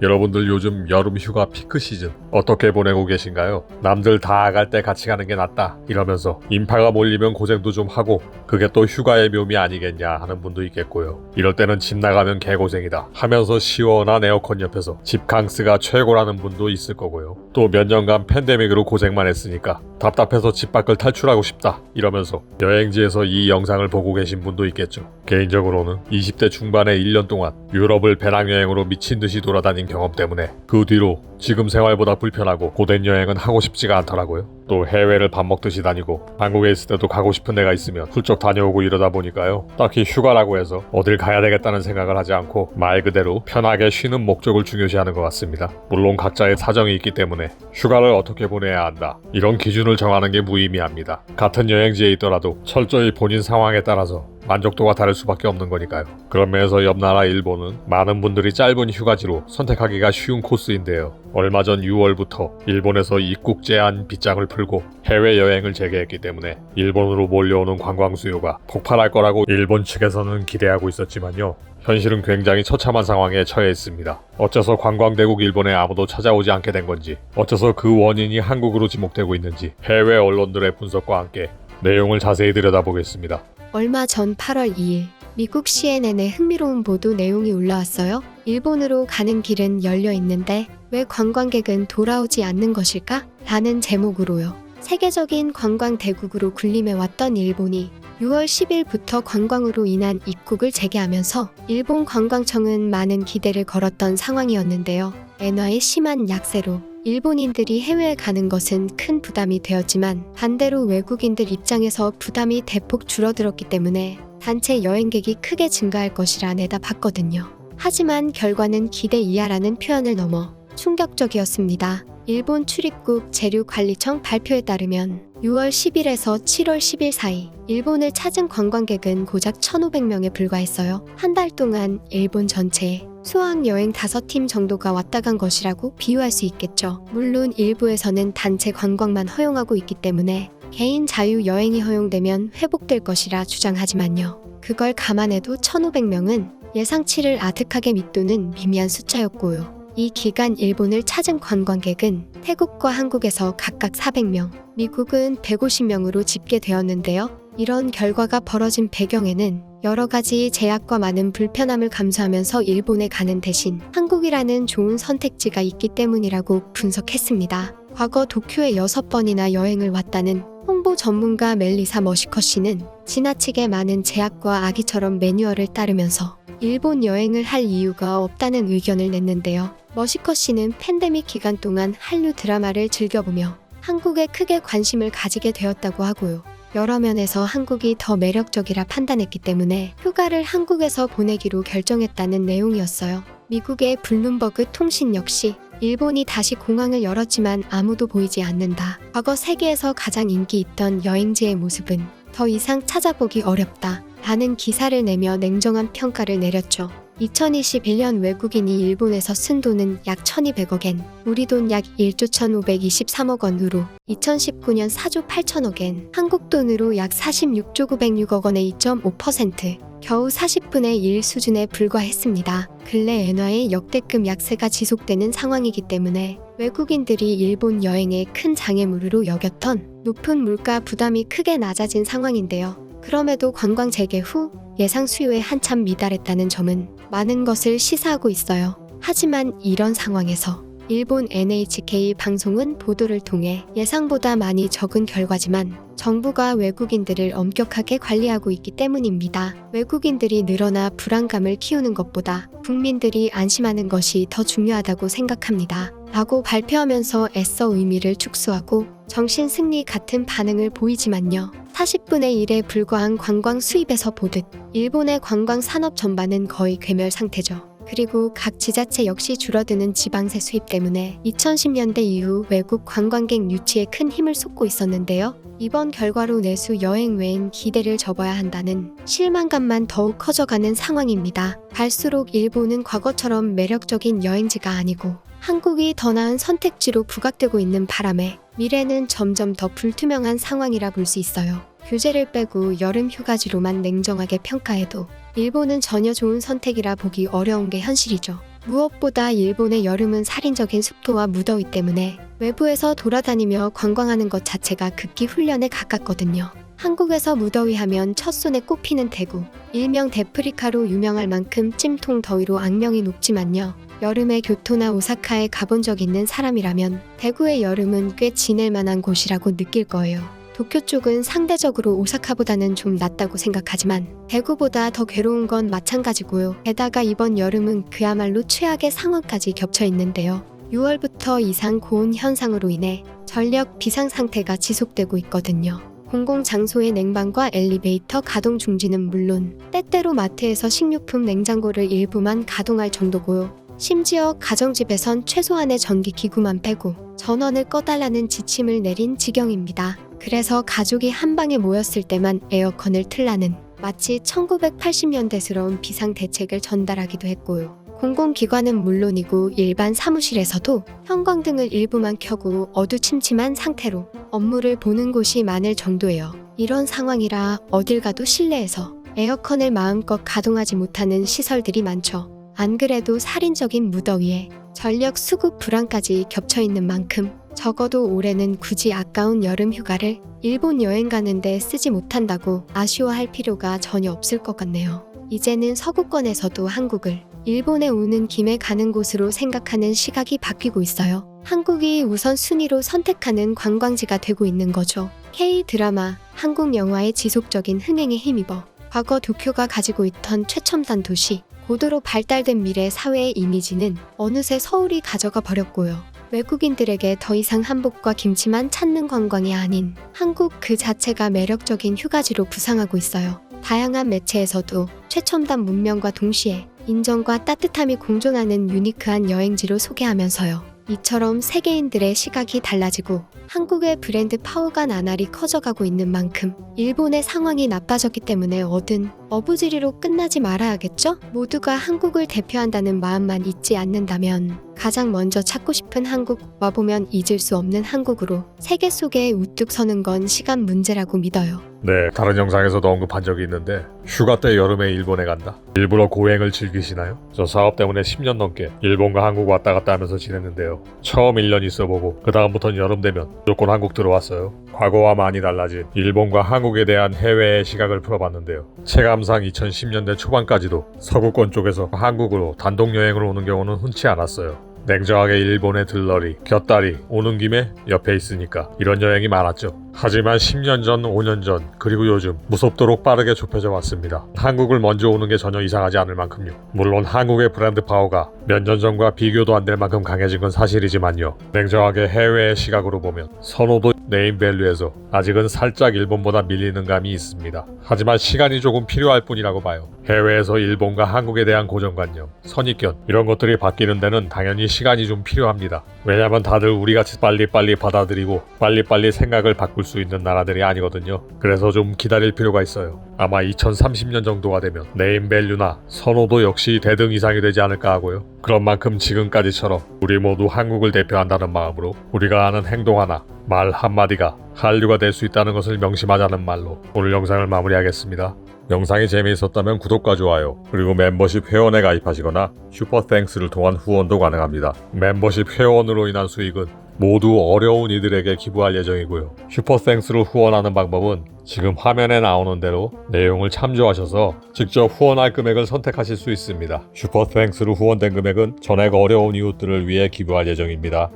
여러분들 요즘 여름 휴가 피크 시즌 어떻게 보내고 계신가요? 남들 다 갈 때 같이 가는 게 낫다 이러면서 인파가 몰리면 고생도 좀 하고 그게 또 휴가의 묘미 아니겠냐 하는 분도 있겠고요. 이럴 때는 집 나가면 개고생이다 하면서 시원한 에어컨 옆에서 집캉스가 최고라는 분도 있을 거고요. 또 몇 년간 팬데믹으로 고생만 했으니까 답답해서 집 밖을 탈출하고 싶다 이러면서 여행지에서 이 영상을 보고 계신 분도 있겠죠. 개인적으로는 20대 중반에 1년 동안 유럽을 배낭여행으로 미친듯이 돌아다닌 경험 때문에 그 뒤로 지금 생활보다 불편하고 고된 여행은 하고 싶지가 않더라고요. 또 해외를 밥 먹듯이 다니고 한국에 있을 때도 가고 싶은 데가 있으면 훌쩍 다녀오고 이러다 보니까요. 딱히 휴가라고 해서 어딜 가야 되겠다는 생각을 하지 않고 말 그대로 편하게 쉬는 목적을 중요시하는 것 같습니다. 물론 각자의 사정이 있기 때문에 휴가를 어떻게 보내야 한다 이런 기준을 정하는 게 무의미합니다. 같은 여행지에 있더라도 철저히 본인 상황에 따라서 만족도가 다를 수밖에 없는 거니까요. 그런 면에서 옆 나라 일본은 많은 분들이 짧은 휴가지로 선택하기가 쉬운 코스인데요. 얼마 전 6월부터 일본에서 입국 제한 빗장을 풀고 해외여행을 재개했기 때문에 일본으로 몰려오는 관광 수요가 폭발할 거라고 일본 측에서는 기대하고 있었지만요. 현실은 굉장히 처참한 상황에 처해 있습니다. 어째서 관광대국 일본에 아무도 찾아오지 않게 된 건지, 어째서 그 원인이 한국으로 지목되고 있는지 해외 언론들의 분석과 함께 내용을 자세히 들여다보겠습니다. 얼마 전 8월 2일 미국 CNN에 흥미로운 보도 내용이 올라왔어요. 일본으로 가는 길은 열려 있는데 왜 관광객은 돌아오지 않는 것일까? 라는 제목으로요. 세계적인 관광 대국으로 군림해왔던 일본이 6월 10일부터 관광으로 인한 입국을 재개하면서 일본 관광청은 많은 기대를 걸었던 상황이었는데요. 엔화의 심한 약세로 일본인들이 해외에 가는 것은 큰 부담이 되었지만 반대로 외국인들 입장에서 부담이 대폭 줄어들었기 때문에 단체 여행객이 크게 증가할 것이라 내다봤거든요. 하지만 결과는 기대 이하라는 표현을 넘어 충격적이었습니다. 일본 출입국 재료관리청 발표에 따르면 6월 10일에서 7월 10일 사이 일본을 찾은 관광객은 고작 1,500명에 불과했어요. 한 달 동안 일본 전체에 수학여행 5팀 정도가 왔다 간 것이라고 비유할 수 있겠죠. 물론 일부에서는 단체 관광만 허용하고 있기 때문에 개인 자유 여행이 허용되면 회복될 것이라 주장하지만요. 그걸 감안해도 1,500명은 예상치를 아득하게 밑도는 미미한 숫자였고요. 이 기간 일본을 찾은 관광객은 태국과 한국에서 각각 400명, 미국은 150명으로 집계되었는데요. 이런 결과가 벌어진 배경에는 여러 가지 제약과 많은 불편함을 감수하면서 일본에 가는 대신 한국이라는 좋은 선택지가 있기 때문이라고 분석했습니다. 과거 도쿄에 6번이나 여행을 왔다는 홍보 전문가 멜리사 머시커 씨는 지나치게 많은 제약과 아기처럼 매뉴얼을 따르면서 일본 여행을 할 이유가 없다는 의견을 냈는데요. 머시커 씨는 팬데믹 기간 동안 한류 드라마를 즐겨보며 한국에 크게 관심을 가지게 되었다고 하고요. 여러 면에서 한국이 더 매력적이라 판단했기 때문에 휴가를 한국에서 보내기로 결정했다는 내용이었어요. 미국의 블룸버그 통신 역시 일본이 다시 공항을 열었지만 아무도 보이지 않는다. 과거 세계에서 가장 인기 있던 여행지의 모습은 더 이상 찾아보기 어렵다. 라는 기사를 내며 냉정한 평가를 내렸죠. 2021년 외국인이 일본에서 쓴 돈은 약 1,200억 엔, 우리 돈 약 1조 1,523억 원으로 2019년 4조 8천억 엔, 한국 돈으로 약 46조 906억 원의 2.5%, 겨우 40분의 1 수준에 불과했습니다. 근래 엔화의 역대급 약세가 지속되는 상황이기 때문에 외국인들이 일본 여행에 큰 장애물로 여겼던 높은 물가 부담이 크게 낮아진 상황인데요. 그럼에도 관광 재개 후 예상 수요에 한참 미달했다는 점은 많은 것을 시사하고 있어요. 하지만 이런 상황에서 일본 NHK 방송은 보도를 통해 예상보다 많이 적은 결과지만 정부가 외국인들을 엄격하게 관리하고 있기 때문입니다. 외국인들이 늘어나 불안감을 키우는 것보다 국민들이 안심하는 것이 더 중요하다고 생각합니다. 라고 발표하면서 애써 의미를 축소하고 정신승리 같은 반응을 보이지만요. 40분의 1에 불과한 관광 수입에서 보듯 일본의 관광 산업 전반은 거의 괴멸 상태죠. 그리고 각 지자체 역시 줄어드는 지방세 수입 때문에 2010년대 이후 외국 관광객 유치에 큰 힘을 쏟고 있었는데요. 이번 결과로 내수 여행 외엔 기대를 접어야 한다는 실망감만 더욱 커져가는 상황입니다. 갈수록 일본은 과거처럼 매력적인 여행지가 아니고 한국이 더 나은 선택지로 부각되고 있는 바람에 미래는 점점 더 불투명한 상황이라 볼 수 있어요. 규제를 빼고 여름 휴가지로만 냉정하게 평가해도 일본은 전혀 좋은 선택이라 보기 어려운 게 현실이죠. 무엇보다 일본의 여름은 살인적인 습도와 무더위 때문에 외부에서 돌아다니며 관광하는 것 자체가 극기 훈련에 가깝거든요. 한국에서 무더위 하면 첫손에 꼽히는 대구, 일명 데프리카로 유명할 만큼 찜통 더위로 악명이 높지만요. 여름에 교토나 오사카에 가본 적 있는 사람이라면 대구의 여름은 꽤 지낼 만한 곳이라고 느낄 거예요. 도쿄 쪽은 상대적으로 오사카보다는 좀 낫다고 생각하지만 대구보다 더 괴로운 건 마찬가지고요. 게다가 이번 여름은 그야말로 최악의 상황까지 겹쳐 있는데요. 6월부터 이상 고온 현상으로 인해 전력 비상 상태가 지속되고 있거든요. 공공장소의 냉방과 엘리베이터 가동 중지는 물론 때때로 마트에서 식료품 냉장고를 일부만 가동할 정도고요. 심지어 가정집에선 최소한의 전기기구만 빼고 전원을 꺼달라는 지침을 내린 지경입니다. 그래서 가족이 한 방에 모였을 때만 에어컨을 틀라는 마치 1980년대스러운 비상대책을 전달하기도 했고요. 공공기관은 물론이고 일반 사무실에서도 형광등을 일부만 켜고 어두침침한 상태로 업무를 보는 곳이 많을 정도예요. 이런 상황이라 어딜 가도 실내에서 에어컨을 마음껏 가동하지 못하는 시설들이 많죠. 안 그래도 살인적인 무더위에 전력 수급 불안까지 겹쳐 있는 만큼 적어도 올해는 굳이 아까운 여름 휴가를 일본 여행 가는데 쓰지 못한다고 아쉬워할 필요가 전혀 없을 것 같네요. 이제는 서구권에서도 한국을 일본에 오는 김에 가는 곳으로 생각하는 시각이 바뀌고 있어요. 한국이 우선 순위로 선택하는 관광지가 되고 있는 거죠. K-드라마, 한국 영화의 지속적인 흥행에 힘입어 과거 도쿄가 가지고 있던 최첨단 도시, 고도로 발달된 미래 사회의 이미지는 어느새 서울이 가져가 버렸고요. 외국인들에게 더 이상 한복과 김치만 찾는 관광이 아닌 한국 그 자체가 매력적인 휴가지로 부상하고 있어요. 다양한 매체에서도 최첨단 문명과 동시에 인정과 따뜻함이 공존하는 유니크한 여행지로 소개하면서요. 이처럼 세계인들의 시각이 달라지고 한국의 브랜드 파워가 나날이 커져가고 있는 만큼 일본의 상황이 나빠졌기 때문에 얻은 어부지리로 끝나지 말아야겠죠? 모두가 한국을 대표한다는 마음만 잊지 않는다면 가장 먼저 찾고 싶은 한국, 와보면 잊을 수 없는 한국으로 세계 속에 우뚝 서는 건 시간 문제라고 믿어요. 네, 다른 영상에서도 언급한 적이 있는데 휴가 때 여름에 일본에 간다. 일부러 고행을 즐기시나요? 저 사업 때문에 10년 넘게 일본과 한국 왔다 갔다 하면서 지냈는데요. 처음 1년 있어보고 그 다음부터는 여름 되면 무조건 한국 들어왔어요. 과거와 많이 달라진 일본과 한국에 대한 해외의 시각을 풀어봤는데요. 체감상 2010년대 초반까지도 서구권 쪽에서 한국으로 단독 여행을 오는 경우는 흔치 않았어요. 냉정하게 일본에 들러리, 곁다리 오는 김에 옆에 있으니까 이런 여행이 많았죠. 하지만 10년 전, 5년 전, 그리고 요즘 무섭도록 빠르게 좁혀져 왔습니다. 한국을 먼저 오는 게 전혀 이상하지 않을 만큼요. 물론 한국의 브랜드 파워가 몇 년 전과 비교도 안 될 만큼 강해진 건 사실이지만요. 냉정하게 해외의 시각으로 보면 선호도 네임밸류에서 아직은 살짝 일본보다 밀리는 감이 있습니다. 하지만 시간이 조금 필요할 뿐이라고 봐요. 해외에서 일본과 한국에 대한 고정관념, 선입견 이런 것들이 바뀌는 데는 당연히 시간이 좀 필요합니다. 왜냐면 다들 우리같이 빨리빨리 받아들이고 빨리빨리 생각을 바꿀 수 있는 나라들이 아니거든요. 그래서 좀 기다릴 필요가 있어요. 아마 2030년 정도가 되면 네임밸류나 선호도 역시 대등 이상이 되지 않을까 하고요. 그런 만큼 지금까지처럼 우리 모두 한국을 대표한다는 마음으로 우리가 하는 행동 하나, 말 한마디가 한류가 될 수 있다는 것을 명심하자는 말로 오늘 영상을 마무리하겠습니다. 영상이 재미있었다면 구독과 좋아요, 그리고 멤버십 회원에 가입하시거나 슈퍼땡스를 통한 후원도 가능합니다. 멤버십 회원으로 인한 수익은 모두 어려운 이들에게 기부할 예정이고요. 슈퍼땡스를 후원하는 방법은 지금 화면에 나오는 대로 내용을 참조하셔서 직접 후원할 금액을 선택하실 수 있습니다. 슈퍼땡스로 후원된 금액은 전액 어려운 이웃들을 위해 기부할 예정입니다.